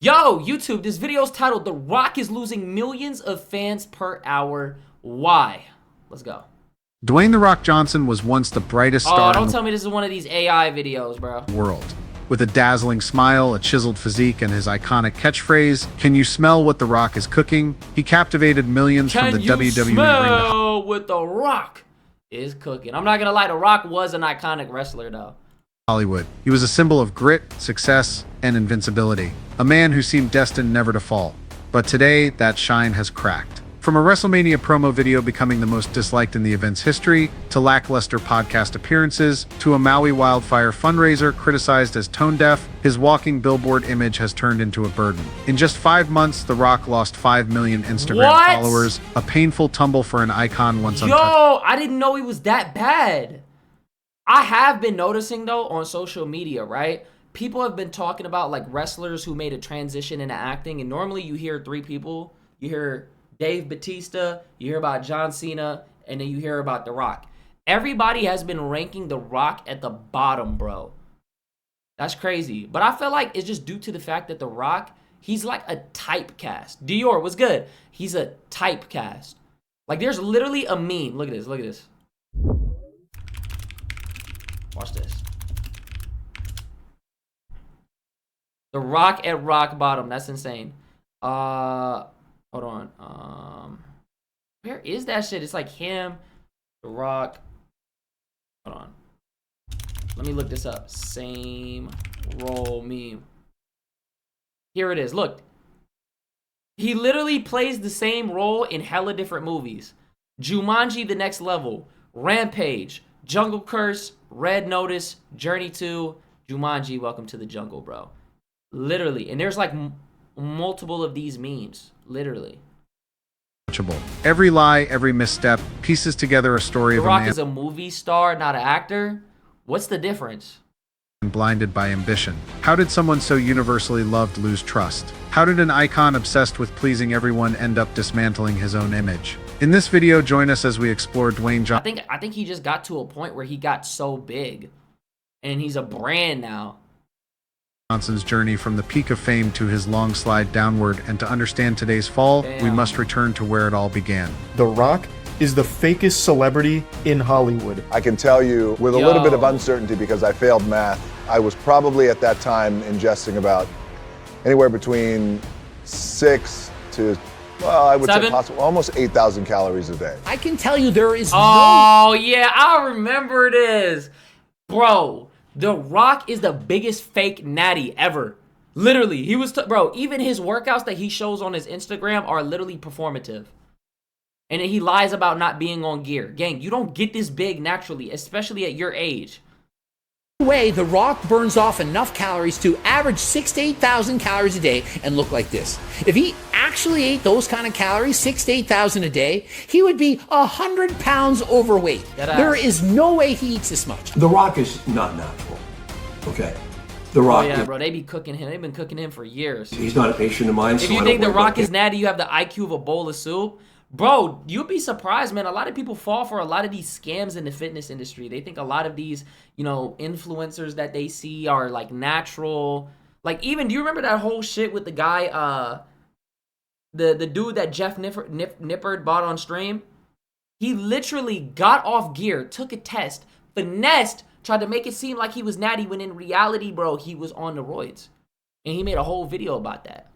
Yo, YouTube, this video is titled The Rock is losing millions of fans per hour. Why? Let's go. Dwayne "The Rock" Johnson was once the brightest star Don't in tell me this is one of these AI videos, bro. the world. With a dazzling smile, a chiseled physique, and his iconic catchphrase, "Can you smell what The Rock is cooking?" he captivated millions from the WWE ring smell what The Rock is cooking? I'm not gonna lie, The Rock was an iconic wrestler, though. Hollywood. He was a symbol of grit, success, and invincibility. A man who seemed destined never to fall. But today, that shine has cracked. From a WrestleMania promo video becoming the most disliked in the event's history, to lackluster podcast appearances, to a Maui wildfire fundraiser criticized as tone-deaf, his walking billboard image has turned into a burden. In just 5 months, The Rock lost 5 million Instagram followers, a painful tumble for an icon once untouched. Yo, I didn't know he was that bad. I have been noticing, though, on social media, right? People have been talking about, like, wrestlers who made a transition into acting, and normally you hear 3 people. You hear Dave Bautista, you hear about John Cena, and then you hear about The Rock. Everybody has been ranking The Rock at the bottom, bro. That's crazy. But I feel like it's just due to the fact that The Rock, he's like a typecast. Dior, what's good? He's a typecast. Like, there's literally a meme. Look at this, look at this. Watch this. The Rock at rock bottom. That's insane. Hold on. Where is that shit? It's like him, The Rock. Hold on. Let me look this up. Same role meme. Here it is. Look. He literally plays the same role in hella different movies. Jumanji: The Next Level, Rampage, Jungle Curse, Red Notice, Journey 2, Jumanji: Welcome to the Jungle, bro. Literally. And there's like multiple of these memes. Literally. Every lie, every misstep pieces together a story The of a Rock man is a movie star, not an actor. What's the difference? blinded by ambition. How did someone so universally loved lose trust? How did an icon obsessed with pleasing everyone end up dismantling his own image? In this video, join us as we explore Dwayne Johnson. I think he just got to a point where he got so big, and he's a brand now. Johnson's journey from the peak of fame to his long slide downward, and to understand today's fall, we must return to where it all began. The Rock is the fakest celebrity in Hollywood. I can tell you with a little bit of uncertainty, because I failed math, I was probably at that time ingesting about anywhere between 6 to, well, I would 7? say possible, almost 8,000 calories a day. I can tell you there is Oh, yeah, I remember this. Bro, The Rock is the biggest fake natty ever. Literally, he was, bro, even his workouts that he shows on his Instagram are literally performative. And then he lies about not being on gear. Gang, you don't get this big naturally, especially at your age. way The Rock burns off enough calories to average 6,000 to 8,000 calories a day and look like this. If he actually ate those kind of calories, 6,000 to 8,000 a day, he would be 100 pounds overweight. There is no way he eats this much. The Rock is not natural, okay? The Rock. Oh yeah, bro, they be cooking him. They've been cooking him for years. He's not a patient of mine. If you think The Rock is natty, you have the IQ of a bowl of soup. Bro, you'd be surprised, man. A lot of people fall for a lot of these scams in the fitness industry. They think a lot of these, you know, influencers that they see are like natural. Like, even, do you remember that whole shit with the guy, the dude that Jeff Nippard bought on stream? He literally got off gear, took a test, finessed, tried to make it seem like he was natty, when in reality, bro, he was on the roids. And he made a whole video about that.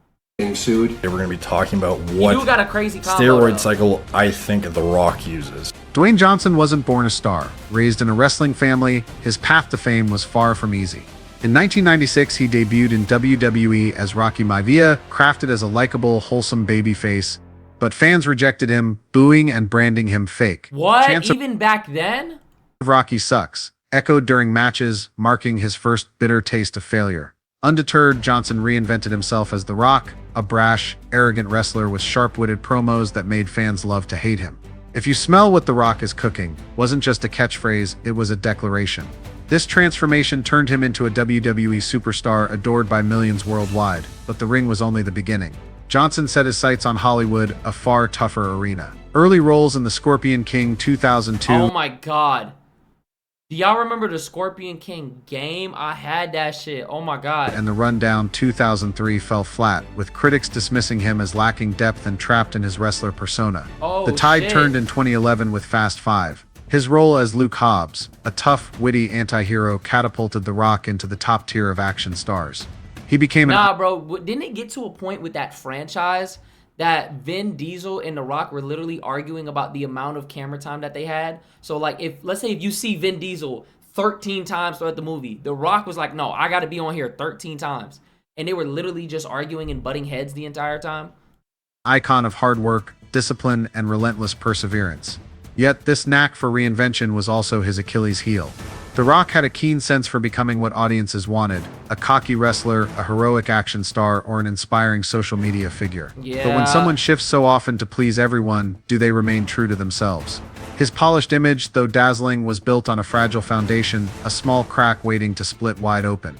Getting sued. We're going to be talking about what You got a crazy combo, steroid though. cycle I think The Rock uses. Dwayne Johnson wasn't born a star. Raised in a wrestling family, his path to fame was far from easy. In 1996, he debuted in WWE as Rocky Maivia, crafted as a likable, wholesome babyface, but fans rejected him, booing and branding him fake. What? Chance Even back then? of Rocky sucks, echoed during matches, marking his first bitter taste of failure. Undeterred, Johnson reinvented himself as The Rock, a brash, arrogant wrestler with sharp-witted promos that made fans love to hate him. "If you smell what The Rock is cooking" wasn't just a catchphrase, it was a declaration. This transformation turned him into a WWE superstar adored by millions worldwide, but the ring was only the beginning. Johnson set his sights on Hollywood, a far tougher arena. Early roles in The Scorpion King 2002. Oh my god. Do y'all remember the Scorpion King game? I had that shit. Oh my god. and the rundown 2003 fell flat, with critics dismissing him as lacking depth and trapped in his wrestler persona. Oh, The tide shit. turned in 2011 with Fast 5. His role as Luke Hobbs, a tough, witty anti-hero, catapulted The Rock into the top tier of action stars. He became an Nah, bro. Didn't it get to a point with that franchise that Vin Diesel and The Rock were literally arguing about the amount of camera time that they had? So, like, let's say if you see Vin Diesel 13 times throughout the movie, The Rock was like, no, I got to be on here 13 times. And they were literally just arguing and butting heads the entire time. icon of hard work, discipline, and relentless perseverance. Yet this knack for reinvention was also his Achilles heel. The Rock had a keen sense for becoming what audiences wanted, a cocky wrestler, a heroic action star, or an inspiring social media figure. But Yeah. when someone shifts so often to please everyone, do they remain true to themselves? His polished image, though dazzling, was built on a fragile foundation, a small crack waiting to split wide open.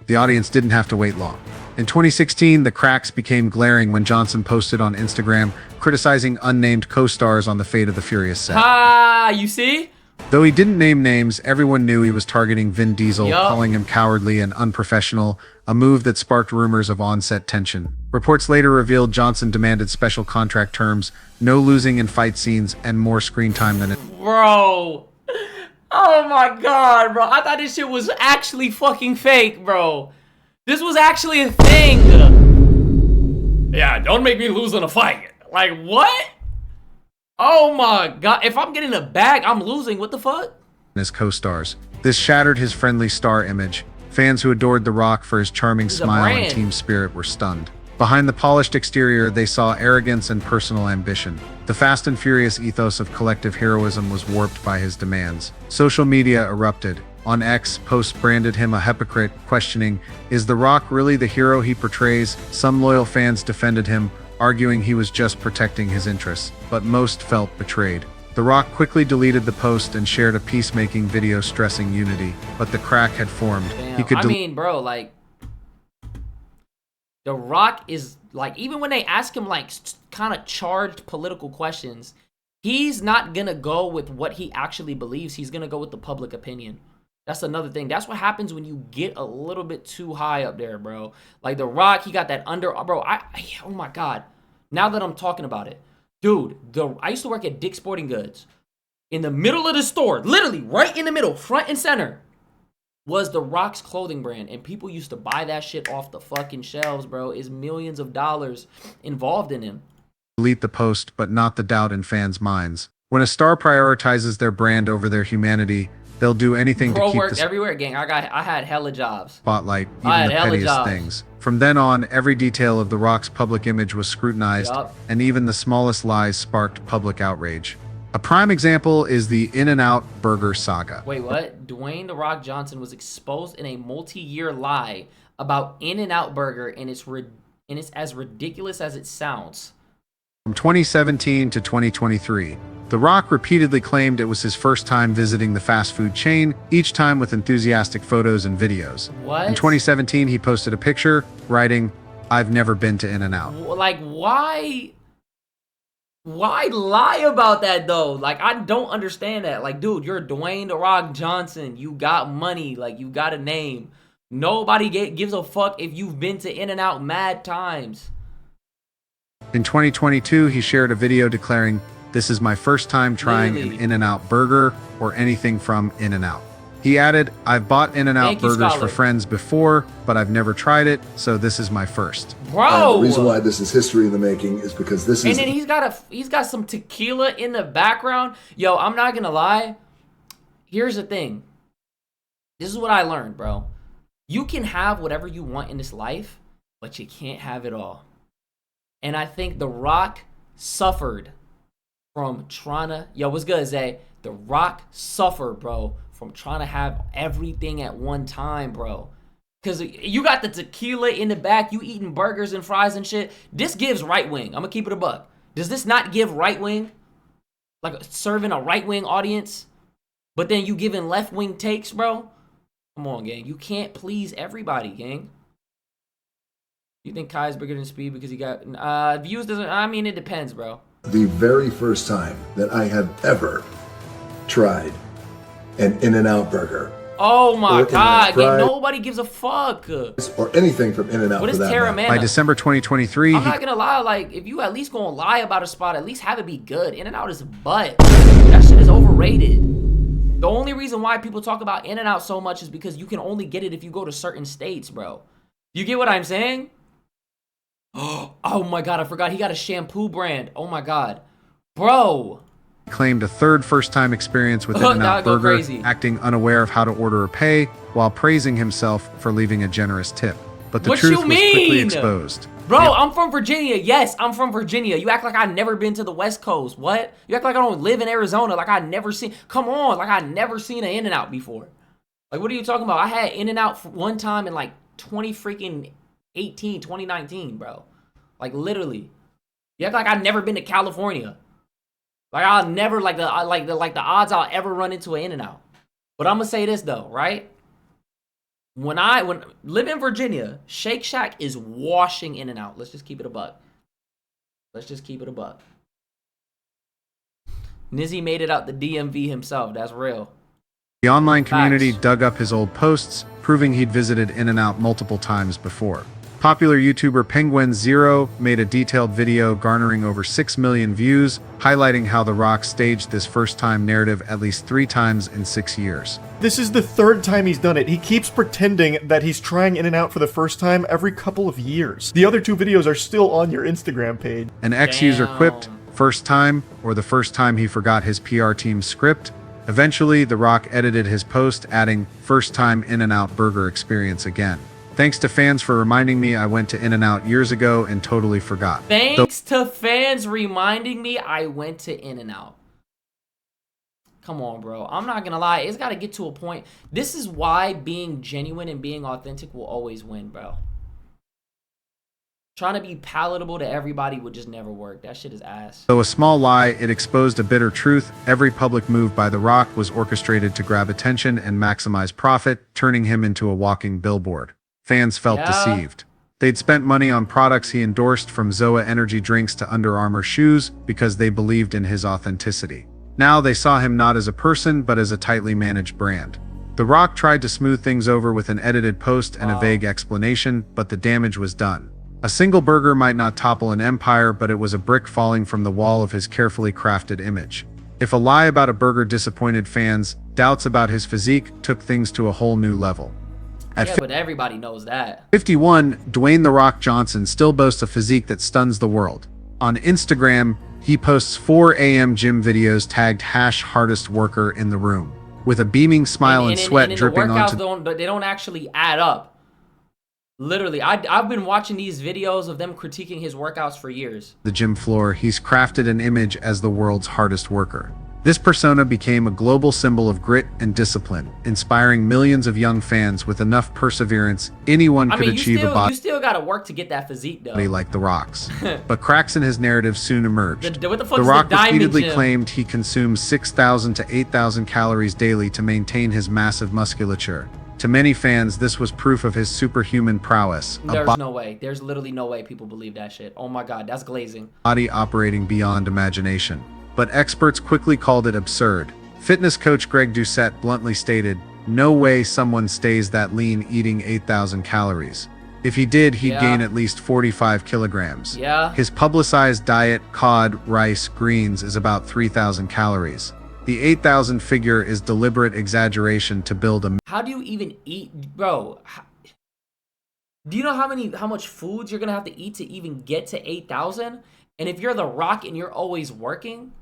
The audience didn't have to wait long. In 2016, the cracks became glaring when Johnson posted on Instagram criticizing unnamed co-stars on the Fate of the Furious set. Ah, you see? Though he didn't name names, everyone knew he was targeting Vin Diesel, Yup. calling him cowardly and unprofessional, a move that sparked rumors of on-set tension. Reports later revealed Johnson demanded special contract terms, no losing in fight scenes, and more screen time than Bro. Oh my god, bro. I thought this shit was actually fucking fake, bro. This was actually a thing. Yeah, don't make me lose in a fight. Like, what? Oh my god. If I'm getting a bag, I'm losing. What the fuck? his co-stars. This shattered his friendly star image. Fans who adored The Rock for his charming He's a smile and brand. team spirit were stunned. Behind the polished exterior, they saw arrogance and personal ambition. The Fast and Furious ethos of collective heroism was warped by his demands. Social media erupted. On X, posts branded him a hypocrite, questioning, is The Rock really the hero he portrays? Some loyal fans defended him, arguing he was just protecting his interests, but most felt betrayed. The Rock quickly deleted the post and shared a peacemaking video stressing unity, but the crack had formed. Damn. I mean, bro, like, The Rock is, like, even when they ask him, like, kind of charged political questions, he's not gonna go with what he actually believes. He's gonna go with the public opinion. That's another thing. That's what happens when you get a little bit too high up there, bro. Like, The Rock, he got that bro, oh my God. Now that I'm talking about it. Dude, I used to work at Dick's Sporting Goods. In the middle of the store, literally right in the middle, front and center, was The Rock's clothing brand. And people used to buy that shit off the fucking shelves, bro. It's millions of dollars involved in him. Delete the post, but not the doubt in fans' minds. When a star prioritizes their brand over their humanity, they'll do anything Bro to keep worked the everywhere, gang. I had hella jobs. spotlight, I even had the hella pettiest jobs. things. From then on, every detail of The Rock's public image was scrutinized, Yup. and even the smallest lies sparked public outrage. A prime example is the In-N-Out Burger saga. Wait, what? Dwayne The Rock Johnson was exposed in a multi-year lie about In-N-Out Burger, and it's as ridiculous as it sounds. From 2017 to 2023, The Rock repeatedly claimed it was his first time visiting the fast food chain, each time with enthusiastic photos and videos. What? In 2017, he posted a picture, writing, "I've never been to In-N-Out." Like, why lie about that, though? Like, I don't understand that. Like, dude, you're Dwayne The Rock Johnson. You got money. Like, you got a name. Nobody gives a fuck if you've been to In-N-Out mad times. In 2022, he shared a video declaring, "This is my first time trying Really? an In-N-Out burger or anything from In-N-Out." He added, "I've bought In-N-Out Thank you, burgers Scholar. for friends before, but I've never tried it, so this is my first." Bro! The reason why this is history in the making is because this And is then he's got some tequila in the background. Yo, I'm not gonna lie. Here's the thing. This is what I learned, bro. You can have whatever you want in this life, but you can't have it all. And I think The Rock suffered from trying to... Yo, what's good, Zay? The Rock suffered, bro, from trying to have everything at one time, bro. Because you got the tequila in the back, you eating burgers and fries and shit. This gives right wing. I'm going to keep it a buck. Does this not give right wing? Like serving a right wing audience? But then you giving left wing takes, bro? Come on, gang. You can't please everybody, gang. You think Kai's bigger than Speed because he got... views doesn't... I mean, it depends, bro. The very first time that I had ever tried an In-N-Out burger Oh my Or god, In-N-Out fries. nobody gives a fuck. or anything from In-N-Out What for is that matter. Terramana? By December 2023, I'm he not gonna lie, like, if you at least gonna lie about a spot, at least have it be good. In-N-Out is butt. That shit is overrated. The only reason why people talk about In-N-Out so much is because you can only get it if you go to certain states, bro. You get what I'm saying? Oh my god, I forgot he got a shampoo brand. Oh my god. Bro. claimed a third first-time experience with That'd In-N-Out go Burger, crazy. acting unaware of how to order or pay, while praising himself for leaving a generous tip. But the What truth you was quickly mean? exposed. Bro, I'm from Virginia. Yes, I'm from Virginia. You act like I've never been to the West Coast. What? You act like I don't live in Arizona. Like I never seen. Come on, like I never seen an In-N-Out before. Like what are you talking about? I had In-N-Out one time in like 2019, bro. Like literally. You act like I've never been to California. Like I'll never like the odds I'll ever run into an In-N-Out. But I'm gonna say this though, right? When live in Virginia, Shake Shack is washing In-N-Out. Let's just keep it a buck. Nizzy made it out the DMV himself. That's real. The online community Facts. dug up his old posts, proving he'd visited In-N-Out multiple times before. Popular YouTuber Penguin Zero made a detailed video garnering over 6 million views, highlighting how The Rock staged this first-time narrative at least 3 times in 6 years. This is the third time he's done it. He keeps pretending that he's trying In-N-Out for the first time every couple of years. The other 2 videos are still on your Instagram page. An ex-user Damn. quipped, "First time," or the first time he forgot his PR team's script. Eventually, The Rock edited his post, adding, "First time In-N-Out Burger experience again. Thanks to fans for reminding me I went to In-N-Out years ago and totally forgot." Thanks to fans reminding me I went to In-N-Out. Come on, bro. I'm not gonna lie. It's gotta get to a point. This is why being genuine and being authentic will always win, bro. Trying to be palatable to everybody would just never work. That shit is ass. Though a small lie, it exposed a bitter truth. Every public move by The Rock was orchestrated to grab attention and maximize profit, turning him into a walking billboard. Fans felt Yeah. deceived. They'd spent money on products he endorsed, from Zoa energy drinks to Under Armour shoes, because they believed in his authenticity. Now they saw him not as a person, but as a tightly managed brand. The Rock tried to smooth things over with an edited post and a vague explanation, but the damage was done. A single burger might not topple an empire, but it was a brick falling from the wall of his carefully crafted image. If a lie about a burger disappointed fans, doubts about his physique took things to a whole new level. At Yeah, but everybody knows that. 51, Dwayne "The Rock" Johnson still boasts a physique that stuns the world. On Instagram, he posts 4 a.m. gym videos tagged #hardest worker in the room, with a beaming smile and sweat dripping the workouts onto they don't actually add up. Literally, I've been watching these videos of them critiquing his workouts for years. the gym floor. He's crafted an image as the world's hardest worker. This persona became a global symbol of grit and discipline, inspiring millions of young fans. With enough perseverance, anyone I could mean, achieve a you body still gotta work to get that physique though. like The Rock's. But cracks in his narrative soon emerged. What the fuck The is Rock the diamond repeatedly gym? claimed he consumes 6,000 to 8,000 calories daily to maintain his massive musculature. To many fans, this was proof of his superhuman prowess, a There's no way. There's literally no way people believe that shit. Oh my god, that's glazing. body operating beyond imagination. But experts quickly called it absurd. Fitness coach Greg Doucette bluntly stated, "No way someone stays that lean eating 8,000 calories. If he did, he'd Yeah. gain at least 45 kilograms. Yeah. His publicized diet, cod, rice, greens, is about 3,000 calories. The 8,000 figure is deliberate exaggeration to build a How do you even eat, bro? Do you know how much food you're gonna have to eat to even get to 8,000? And if you're The Rock and you're always working,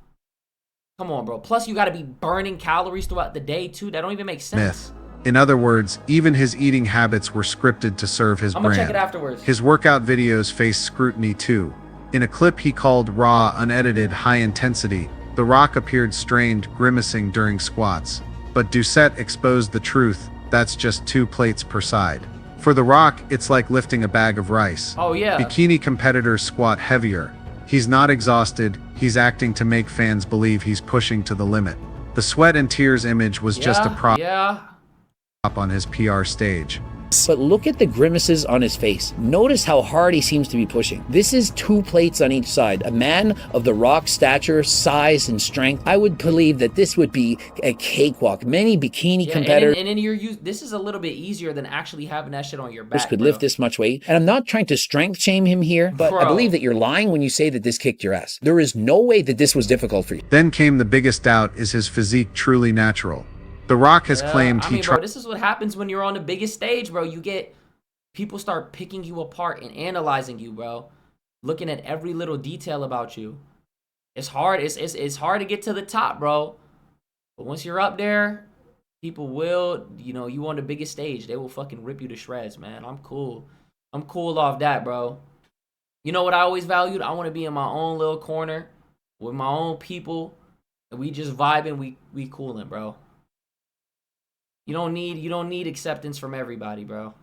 come on, bro. Plus, you gotta be burning calories throughout the day too. That don't even make sense. myth. In other words, even his eating habits were scripted to serve his I'm gonna brand. check it afterwards. His workout videos faced scrutiny too. In a clip he called raw, unedited, high intensity, The Rock appeared strained, grimacing during squats. But Doucette exposed the truth: that's just 2 plates per side. For The Rock, it's like lifting a bag of rice. Oh yeah. Bikini competitors squat heavier. He's not exhausted, he's acting to make fans believe he's pushing to the limit. The sweat and tears image was just a prop Yeah. on his PR stage. But look at the grimaces on his face. Notice how hard he seems to be pushing. This is 2 plates on each side. A man of The Rock's stature, size, and strength, I would believe that this would be a cakewalk. Many bikini competitors and then this is a little bit easier than actually having that shit on your back. could lift this much weight. And I'm not trying to strength shame him here, but I Bro. believe that you're lying when you say that this kicked your ass. There is no way that this was difficult for you. Then came the biggest doubt: is his physique truly natural? The Rock has claimed I he mean, bro, tried. this is what happens when you're on the biggest stage, bro. You get people start picking you apart and analyzing you, bro. Looking at every little detail about you. It's hard. It's hard to get to the top, bro. But once you're up there, people will, you on the biggest stage, they will fucking rip you to shreds, man. I'm cool. I'm cool off that, bro. You know what I always valued? I want to be in my own little corner with my own people, and we just vibing, we cooling, bro. You don't need acceptance from everybody, bro.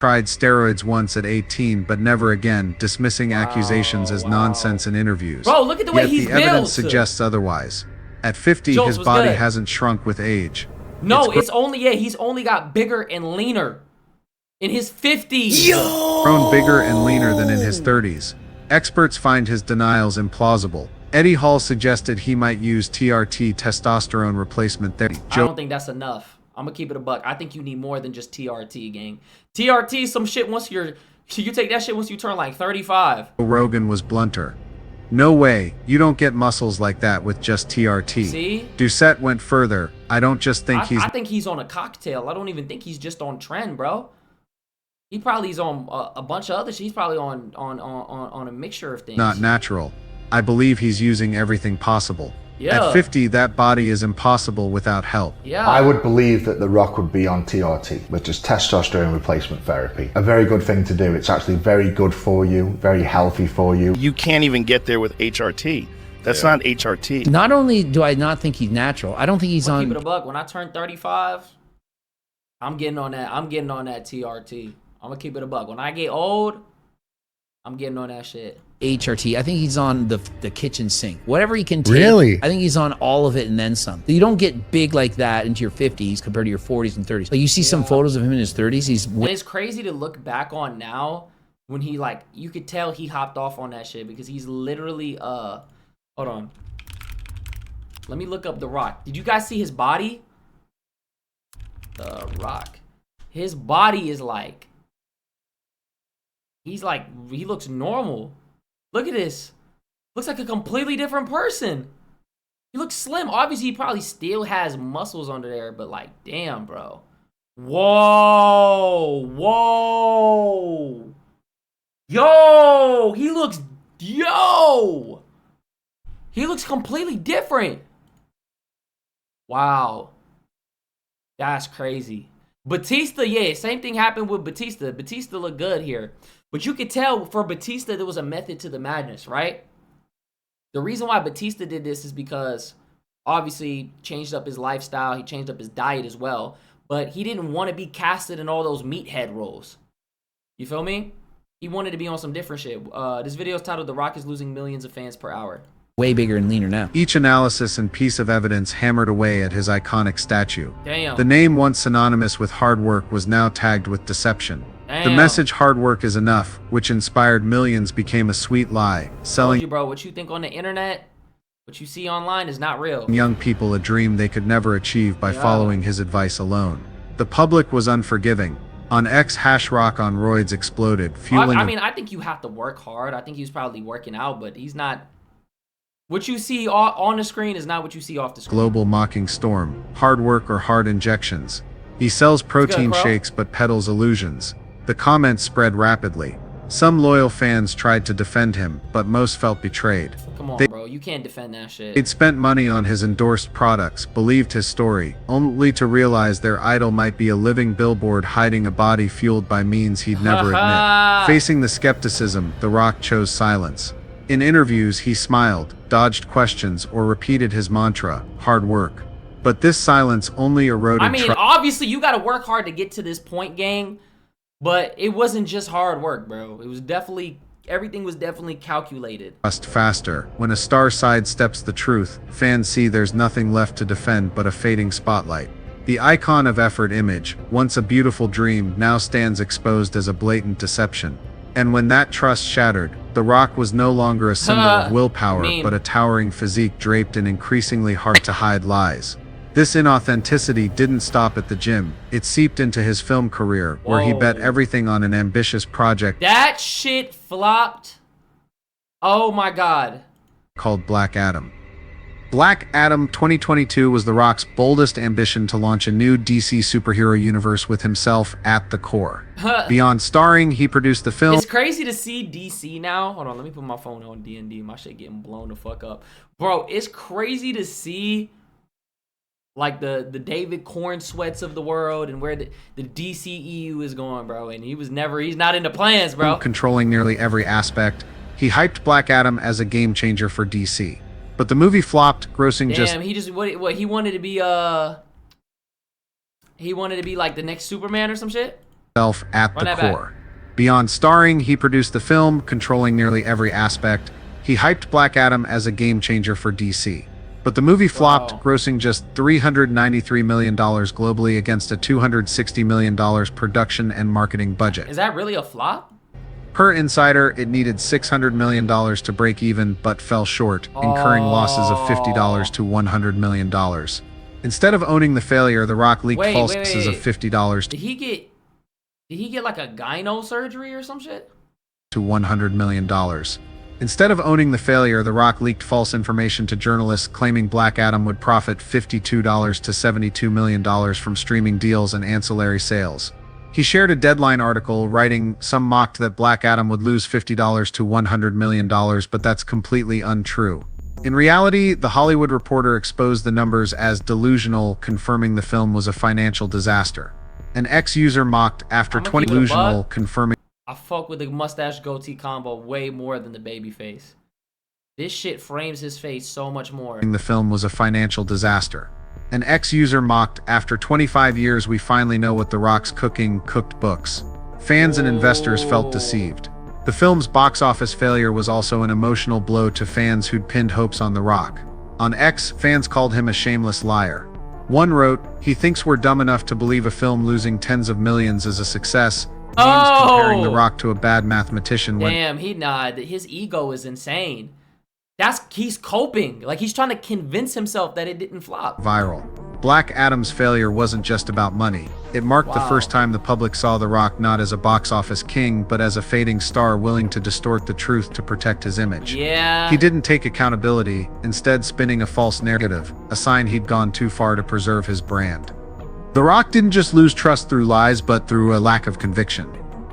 Tried steroids once at 18, but never again, dismissing accusations as nonsense in interviews. Bro, look at the way Yet he's the evidence built. suggests otherwise. At 50, Jones his was body good. hasn't shrunk with age. No, he's only got bigger and leaner in his 50s. Grown bigger and leaner than in his 30s. Experts find his denials implausible. Eddie Hall suggested he might use TRT, testosterone replacement therapy. I don't think that's enough. I'm gonna keep it a buck. I think you need more than just TRT, gang. TRT, some shit once you take that shit once you turn like 35. Joe Rogan was blunter. No way, you don't get muscles like that with just TRT. See? Doucette went further. I don't just think I think he's on a cocktail. I don't even think he's just on trend, bro. He probably is on a bunch of other shit. He's probably on a mixture of things. not natural. I believe he's using everything possible. Yeah. At 50, that body is impossible without help. Yeah. I would believe that The Rock would be on TRT, which is testosterone replacement therapy. A very good thing to do. It's actually very good for you, very healthy for you. You can't even get there with HRT. That's not HRT. Not only do I not think he's natural, I don't think he's Keep it a on buck. When I turn 35, I'm getting on that. I'm getting on that TRT. I'm gonna keep it a buck. When I get old, I'm getting on that shit. HRT. I think he's on the kitchen sink. Whatever he can take. Really? I think he's on all of it and then some. You don't get big like that into your 50s compared to your 40s and 30s. Like you see some photos of him in his 30s, he's And it's crazy to look back on now when he you could tell he hopped off on that shit because he's literally hold on. Let me look up The Rock. Did you guys see his body? The Rock. His body is he looks normal. Look at this. Looks like a completely different person. He looks slim. Obviously, he probably still has muscles under there, but damn, bro. Whoa. Whoa. Yo. He looks completely different. Wow. That's crazy. Batista, yeah, same thing happened with Batista. Batista looked good here. But you could tell for Batista, there was a method to the madness, right? The reason why Batista did this is because, obviously, changed up his lifestyle. He changed up his diet as well. But he didn't want to be casted in all those meathead roles. You feel me? He wanted to be on some different shit. This video is titled, The Rock is Losing Millions of Fans Per Hour. way bigger and leaner now. Each analysis and piece of evidence hammered away at his iconic statue. Damn. The name once synonymous with hard work was now tagged with deception. The Damn. message "hard work is enough," which inspired millions, became a sweet lie, Told selling you, bro, what you think on the internet, what you see online is not real. young people a dream they could never achieve by Yeah. following his advice alone. The public was unforgiving. On X, #rock on roids exploded, fueling I mean, I think you have to work hard. I think he was probably working out, but he's not. What you see on the screen is not what you see off the screen. global mocking storm. Hard work or hard injections. He sells protein bro. shakes but peddles illusions. The comments spread rapidly. Some loyal fans tried to defend him, but most felt betrayed. Come on, They- bro. You can't defend that shit. They'd spent money on his endorsed products, believed his story, only to realize their idol might be a living billboard hiding a body fueled by means he'd never admit. Facing the skepticism, The Rock chose silence. In interviews, he smiled, dodged questions, or repeated his mantra, hard work. But this silence only eroded I mean, obviously, you got to work hard to get to this point, gang. But it wasn't just hard work, bro. It was definitely, everything was definitely calculated. trust faster. When a star sidesteps the truth, fans see there's nothing left to defend but a fading spotlight. The icon of effort image, once a beautiful dream, now stands exposed as a blatant deception. And when that trust shattered, The Rock was no longer a symbol of willpower, Meme. but a towering physique draped in increasingly hard-to-hide lies. This inauthenticity didn't stop at the gym. It seeped into his film career, where he bet Whoa. everything on an ambitious project That shit flopped. Oh my god. called Black Adam. Black Adam 2022 was The Rock's boldest ambition to launch a new DC superhero universe with himself at the core. Beyond starring, he produced the film. It's crazy to see DC now. Hold on, let me put my phone on D&D. My shit getting blown the fuck up. Bro, it's crazy to see like the David Corn Sweats of the world and where the DCEU is going, bro. And he's not in the plans, bro. Controlling nearly every aspect. He hyped Black Adam as a game changer for DC. But the movie flopped, grossing just Damn, he just what he wanted to be like the next Superman or some shit. himself at Run the that back. core. Beyond starring, he produced the film, controlling nearly every aspect. He hyped Black Adam as a game changer for DC. But the movie flopped, Wow. grossing just $393 million globally against a $260 million production and marketing budget. Is that really a flop? Per Insider, it needed $600 million to break even, but fell short, incurring losses of $50 to $100 million. Instead of owning the failure, The Rock leaked Wait, false wait, losses of wait. $50 Did he get like a gyno surgery or some shit? to $100 million. Instead of owning the failure, The Rock leaked false information to journalists claiming Black Adam would profit $52 to $72 million from streaming deals and ancillary sales. He shared a Deadline article writing, "Some mocked that Black Adam would lose $50 to $100 million, but that's completely untrue." In reality, The Hollywood Reporter exposed the numbers as delusional, confirming the film was a financial disaster. An ex-user mocked after I'ma 20 keep it a buck. delusional, confirming I fuck with the mustache goatee combo way more than the baby face. This shit frames his face so much more. the film was a financial disaster. An ex-user mocked, "After 25 years we finally know what The Rock's cooking cooked books." Fans and investors felt deceived. The film's box office failure was also an emotional blow to fans who'd pinned hopes on The Rock. On X, fans called him a shameless liar. One wrote, "He thinks we're dumb enough to believe a film losing tens of millions is a success." Memes comparing The Rock to a bad mathematician when Damn, his ego is insane. He's coping. Like he's trying to convince himself that it didn't flop. viral. Black Adam's failure wasn't just about money. It marked the Wow. first time the public saw The Rock not as a box office king, but as a fading star willing to distort the truth to protect his image. Yeah. He didn't take accountability, instead spinning a false narrative, a sign he'd gone too far to preserve his brand. The Rock didn't just lose trust through lies, but through a lack of conviction.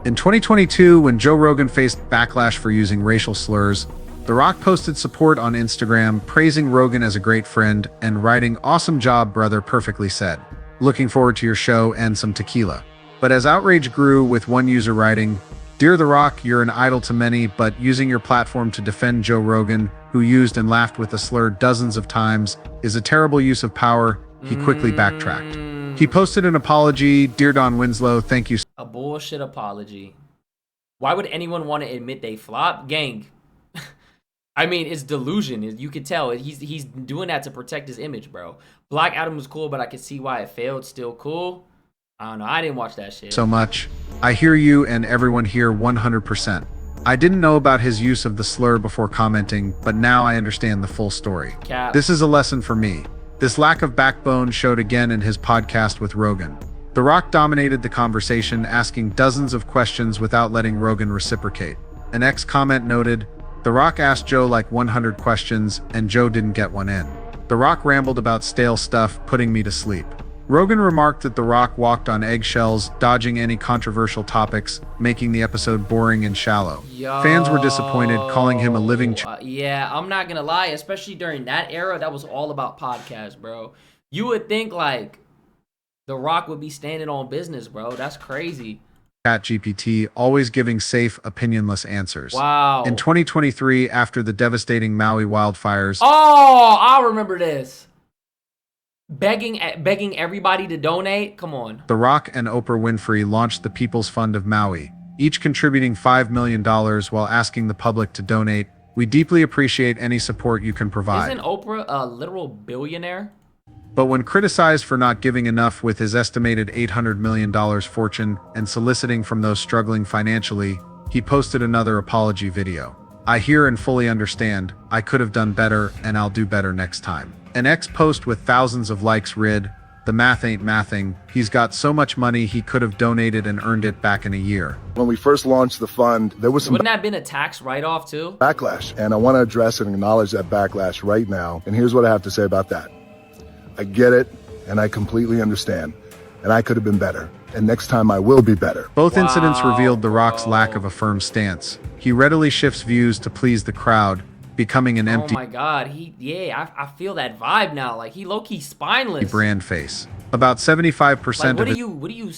In 2022, when Joe Rogan faced backlash for using racial slurs, The Rock posted support on Instagram, praising Rogan as a great friend and writing, "Awesome job, brother, perfectly said. Looking forward to your show and some tequila." But as outrage grew, with one user writing, "Dear The Rock, you're an idol to many, but using your platform to defend Joe Rogan, who used and laughed with the slur dozens of times, is a terrible use of power." He quickly backtracked. He posted an apology, "Dear Don Winslow, thank you A bullshit apology. Why would anyone want to admit they flop? Gang. I mean, it's delusion. You could tell. He's doing that to protect his image, bro. Black Adam was cool, but I could see why it failed. Still cool. I don't know. I didn't watch that shit. so much. I hear you and everyone here 100%. I didn't know about his use of the slur before commenting, but now I understand the full story. Cap. This is a lesson for me. This lack of backbone showed again in his podcast with Rogan. The Rock dominated the conversation, asking dozens of questions without letting Rogan reciprocate. An ex-comment noted, "The Rock asked Joe like 100 questions, and Joe didn't get one in. The Rock rambled about stale stuff, putting me to sleep." Rogan remarked that The Rock walked on eggshells, dodging any controversial topics, making the episode boring and shallow. Fans were disappointed, calling him a living Yeah, I'm not gonna lie, especially during that era, that was all about podcasts, bro. You would think like The Rock would be standing on business, bro. That's crazy. ChatGPT, always giving safe, opinionless answers. Wow. In 2023, after the devastating Maui wildfires, Oh, I remember this. Begging everybody to donate. Come on. The Rock and Oprah Winfrey launched the People's Fund of Maui, each contributing $5 million while asking the public to donate. "We deeply appreciate any support you can provide." Isn't Oprah a literal billionaire? But when criticized for not giving enough with his estimated $800 million fortune and soliciting from those struggling financially, he posted another apology video. I hear and fully understand. I could have done better, and I'll do better next time. An ex-post with thousands of likes read, "The math ain't mathing. He's got so much money he could have donated and earned it back in a year." When we first launched the fund, there was some Wouldn't that have been a tax write-off too? backlash, and I want to address and acknowledge that backlash right now. And here's what I have to say about that. I get it, and I completely understand. And I could have been better. And next time I will be better. Both incidents Wow, revealed The Rock's bro. lack of a firm stance. He readily shifts views to please the crowd, becoming an empty Oh my God, I feel that vibe now. Like he low-key spineless. brand face. About 75% Like of what do you?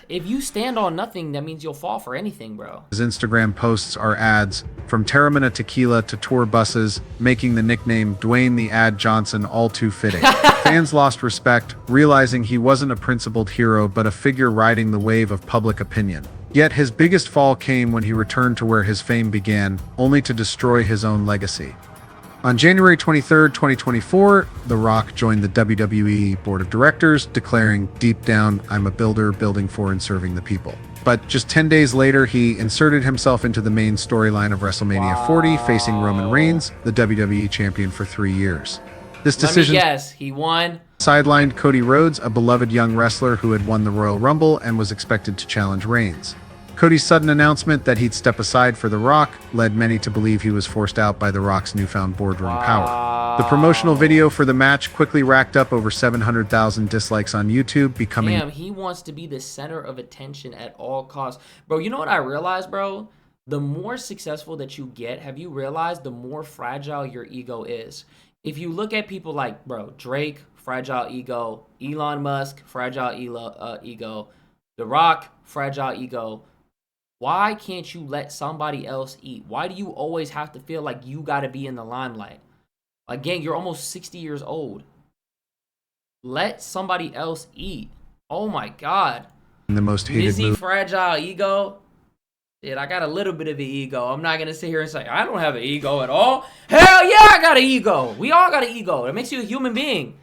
If you stand on nothing, that means you'll fall for anything, bro. his Instagram posts are ads, from Terramana Tequila to tour buses, making the nickname Dwayne the Ad Johnson all too fitting. Fans lost respect, realizing he wasn't a principled hero but a figure riding the wave of public opinion. Yet his biggest fall came when he returned to where his fame began, only to destroy his own legacy. On January 23, 2024, The Rock joined the WWE Board of Directors, declaring, "Deep down, I'm a builder, building for and serving the people." But just 10 days later, he inserted himself into the main storyline of WrestleMania 40, facing Roman Reigns, the WWE Champion for 3 years. This Let me decision guess, he won. sidelined Cody Rhodes, a beloved young wrestler who had won the Royal Rumble and was expected to challenge Reigns. Cody's sudden announcement that he'd step aside for The Rock led many to believe he was forced out by The Rock's newfound boardroom power. The promotional video for the match quickly racked up over 700,000 dislikes on YouTube, becoming Damn, he wants to be the center of attention at all costs. Bro, you know what I realized, bro? The more successful that you get, have you realized the more fragile your ego is? If you look at people like, bro, Drake, fragile ego, Elon Musk, fragile ego, The Rock, fragile ego. Why can't you let somebody else eat? Why do you always have to feel like you got to be in the limelight? Again, you're almost 60 years old. Let somebody else eat. Oh my God. the most hated Busy, movie. fragile ego. Dude, I got a little bit of an ego. I'm not going to sit here and say, I don't have an ego at all. Hell yeah, I got an ego. We all got an ego. It makes you a human being.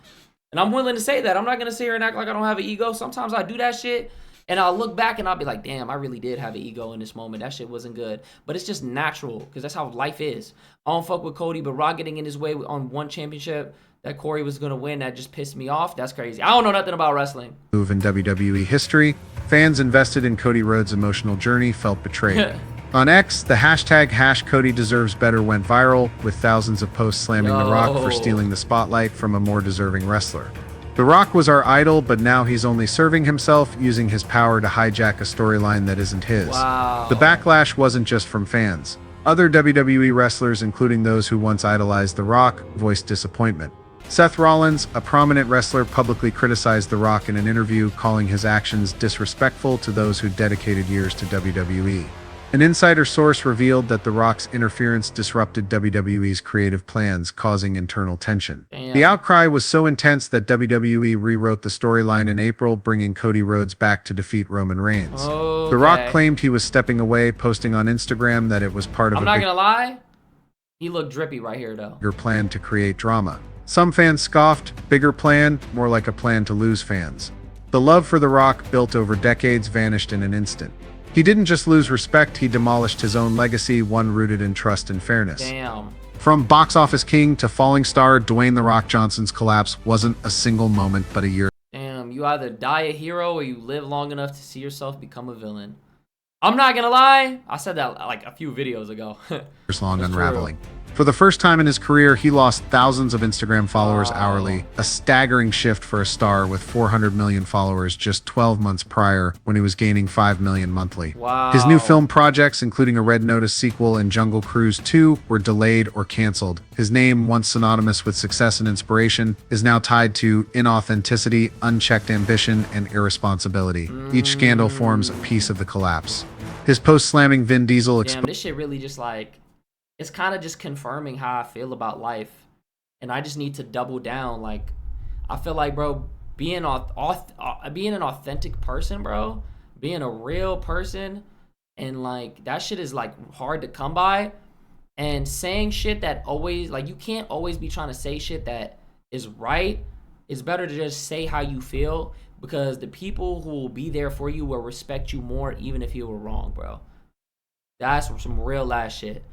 And I'm willing to say that. I'm not going to sit here and act like I don't have an ego. Sometimes I do that shit. And I'll look back and I'll be like, damn, I really did have an ego in this moment. That shit wasn't good. But it's just natural because that's how life is. I don't fuck with Cody, but Rock getting in his way on one championship that Corey was going to win, that just pissed me off. That's crazy. I don't know nothing about wrestling. Move in WWE history, fans invested in Cody Rhodes' emotional journey felt betrayed. On X, the hashtag #CodyDeservesBetter went viral, with thousands of posts slamming The Rock for stealing the spotlight from a more deserving wrestler. The Rock was our idol, but now he's only serving himself, using his power to hijack a storyline that isn't his. Wow. The backlash wasn't just from fans. Other WWE wrestlers, including those who once idolized The Rock, voiced disappointment. Seth Rollins, a prominent wrestler, publicly criticized The Rock in an interview, calling his actions disrespectful to those who dedicated years to WWE. An insider source revealed that The Rock's interference disrupted WWE's creative plans, causing internal tension. Damn. The outcry was so intense that WWE rewrote the storyline in April, bringing Cody Rhodes back to defeat Roman Reigns. Okay. The Rock claimed he was stepping away, posting on Instagram that it was part of I'm a not bigger going to lie. He looked drippy right here, though. plan to create drama. Some fans scoffed, bigger plan, more like a plan to lose fans. The love for The Rock, built over decades, vanished in an instant. He didn't just lose respect, he demolished his own legacy, one rooted in trust and fairness. Damn. From box office king to falling star, Dwayne The Rock Johnson's collapse wasn't a single moment, but a year Damn, you either die a hero or you live long enough to see yourself become a villain. I'm not gonna lie, I said that like a few videos ago. long That's unraveling. For the first time in his career, he lost thousands of Instagram followers hourly, a staggering shift for a star with 400 million followers just 12 months prior, when he was gaining 5 million monthly. Wow. His new film projects, including a Red Notice sequel and Jungle Cruise 2, were delayed or canceled. His name, once synonymous with success and inspiration, is now tied to inauthenticity, unchecked ambition, and irresponsibility. Each scandal forms a piece of the collapse. His post-slamming Vin Diesel Damn, this shit really just like, it's kind of just confirming how I feel about life. And I just need to double down. Like, I feel like, bro, being an authentic person, bro, being a real person, and like, that shit is like hard to come by. And saying shit that always, like, you can't always be trying to say shit that is right, it's better to just say how you feel, because the people who will be there for you will respect you more even if you were wrong, bro. That's some real ass shit.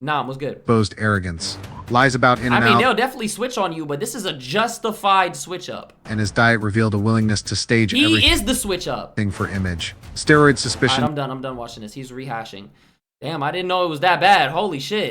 Nam, what's good? Exposed arrogance, lies about in I and mean, out, they'll definitely switch on you, but this is a justified switch up. and his diet revealed a willingness to stage He everything is the switch up. for image. Steroid All suspicion right, I'm done watching this. He's rehashing. Damn, I didn't know it was that bad. Holy shit.